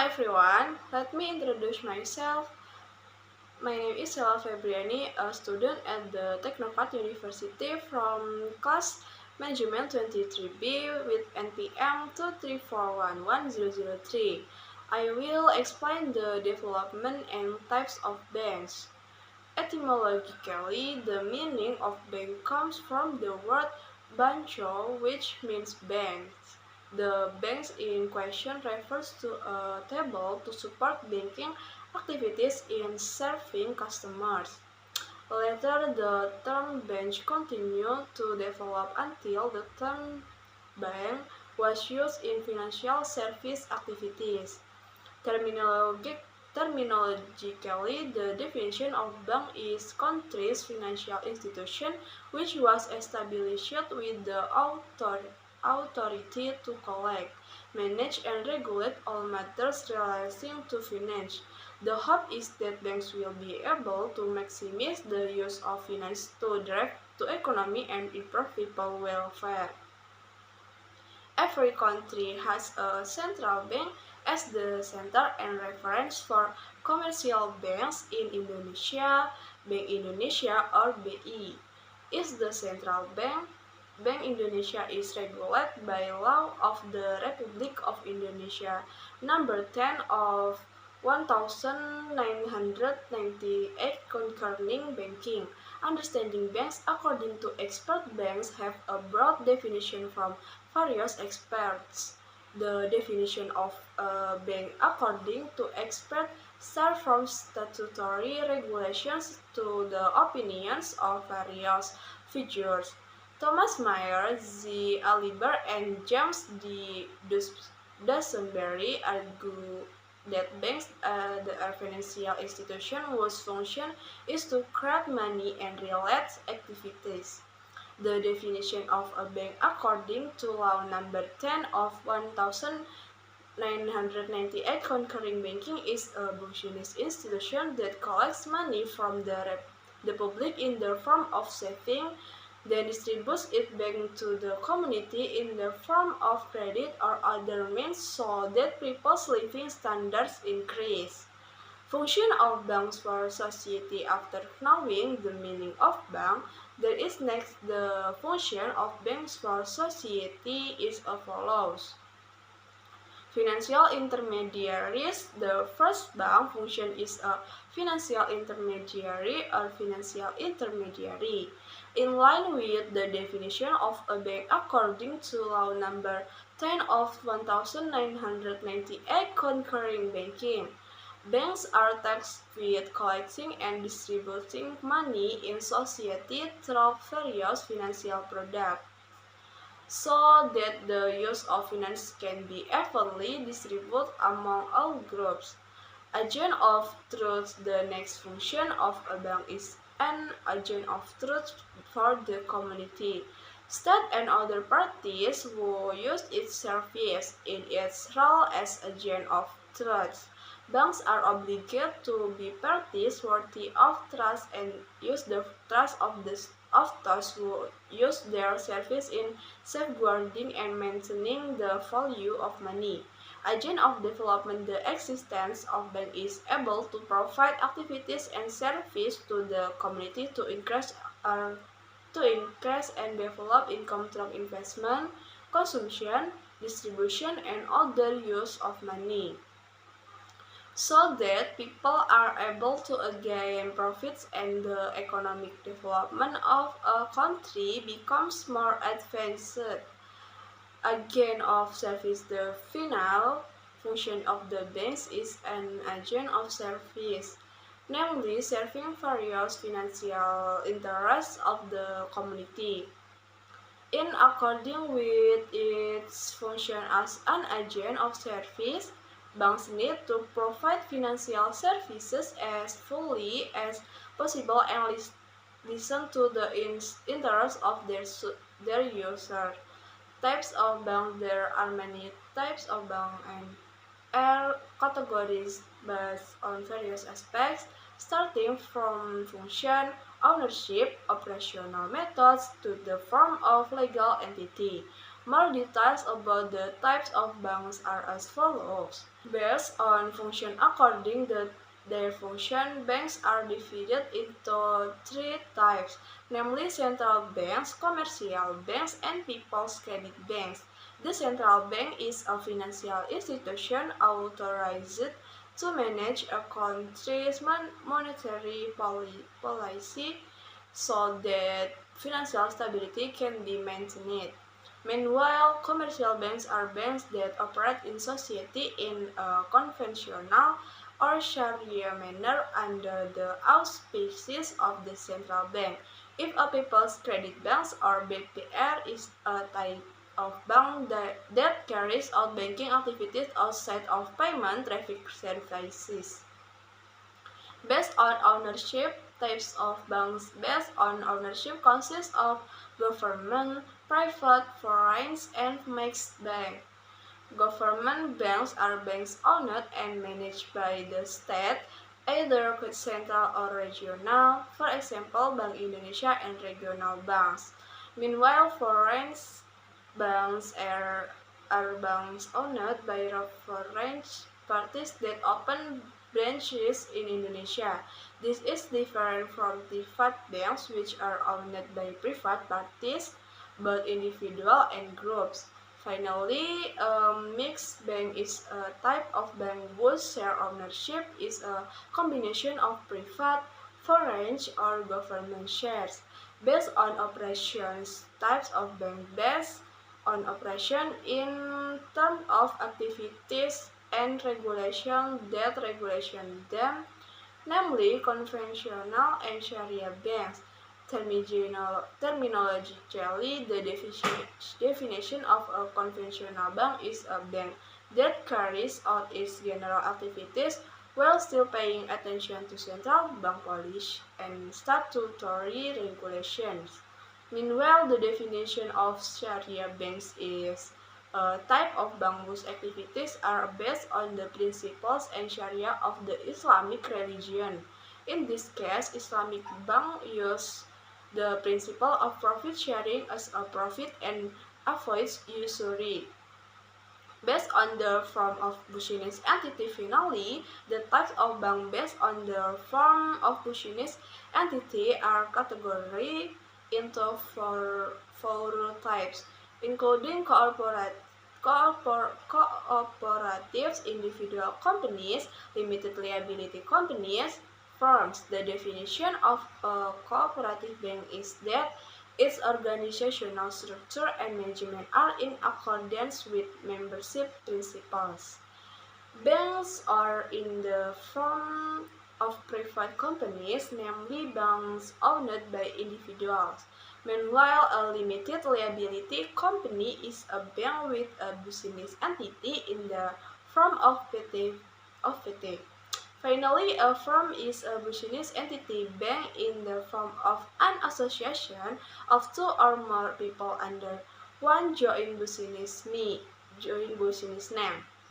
everyone, let me introduce myself. My name is Sela Febriani, a student at the Technopat University from class Management 23B with NPM 234110003. I will explain the development and types of banks. Etymologically, the meaning of bank comes from the word banco, which means banks. The banks in question refers to a table to support banking activities in serving customers. Later, the term bench continued to develop until the term bank was used in financial service activities. Terminologi- Terminologically, the definition of bank is country's financial institution which was established with the authority to collect, manage, and regulate all matters relating to finance. The hope is that banks will be able to maximize the use of finance to drive to economy and improve people welfare. Every country has a central bank as the center and reference for commercial banks. In Indonesia, Bank Indonesia or BI is the central bank. Bank Indonesia is regulated by law of the Republic of Indonesia number 10 of 1998 concerning banking. Understanding banks according to expert banks have a broad definition from various experts. The definition of a bank according to experts start from statutory regulations to the opinions of various figures. Thomas Mayer, Z. Aliber, and James D. Dusenberry argue that banks are financial institution whose function is to create money and relate activities. The definition of a bank according to Law Number 10 of 1998 concerning banking is a business institution that collects money from the public in the form of saving, then distributes it back to the community in the form of credit or other means so that people's living standards increase. Function of banks for society. After knowing the meaning of bank, there is next the function of banks for society is as follows. Financial intermediaries. The first bank function is a financial intermediary or financial intermediary. In line with the definition of a bank according to Law Number 10 of 1998 concerning banking. Banks are tasked with collecting and distributing money in society through various financial products so that the use of finance can be evenly distributed among all groups. Agent of truth. The next function of a bank is an agent of truth for the community. State and other parties who use its service in its role as agent of truth. Banks are obligated to be parties worthy of trust and use the trust of those who use their service in safeguarding and maintaining the value of money. Agent of development. The existence of bank is able to provide activities and services to the community to increase and develop income through investment, consumption, distribution, and other use of money so that people are able to gain profits and the economic development of a country becomes more advanced. Agent of service. The final function of the banks is an agent of service, namely serving various financial interests of the community. In according with its function as an agent of service, banks need to provide financial services as fully as possible and listen to the interests of their users. Types of bank. There are many types of bank and are categories based on various aspects, starting from function, ownership, operational methods to the form of legal entity. More details about the types of banks are as follows. Based on function according to their function, banks are divided into three types, namely central banks, commercial banks, and people's credit banks. The central bank is a financial institution authorized to manage a country's monetary policy so that financial stability can be maintained. Meanwhile, commercial banks are banks that operate in society in a conventional or Sharia manner under the auspices of the central bank. If a people's credit banks or BPR is a type of bank that carries out banking activities outside of payment traffic services. Based on ownership, types of banks based on ownership consist of government, private, foreign, and mixed bank. Government banks are banks owned and managed by the state, either central or regional, for example, Bank Indonesia and regional banks. Meanwhile, foreign banks are banks owned by foreign parties that open branches in Indonesia. This is different from private banks, which are owned by private parties, both individual and groups. Finally, mixed bank is a type of bank whose share ownership is a combination of private, foreign, or government shares. Based on operations, types of bank based on operation in terms of activities and regulation that regulation them, namely conventional and Sharia banks. Terminologically, the definition of a conventional bank is a bank that carries out its general activities while still paying attention to central bank policy and statutory regulations. Meanwhile, the definition of Sharia banks is a type of bank whose activities are based on the principles and Sharia of the Islamic religion. In this case, Islamic bank use the principle of profit sharing as a profit and avoids usury. Based on the form of business entity, finally, the types of bank based on the form of business entity are categorized into four types, including cooperatives, individual companies, limited liability companies, firms. The definition of a cooperative bank is that its organizational structure and management are in accordance with membership principles. Banks are in the form of private companies, namely banks owned by individuals. Meanwhile, a limited liability company is a bank with a business entity in the form of PT. Finally, a firm is a business entity bank in the form of an association of two or more people under one joint business name.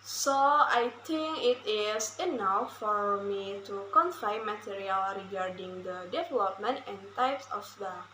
So I think it is enough for me to convey material regarding the development and types of bank.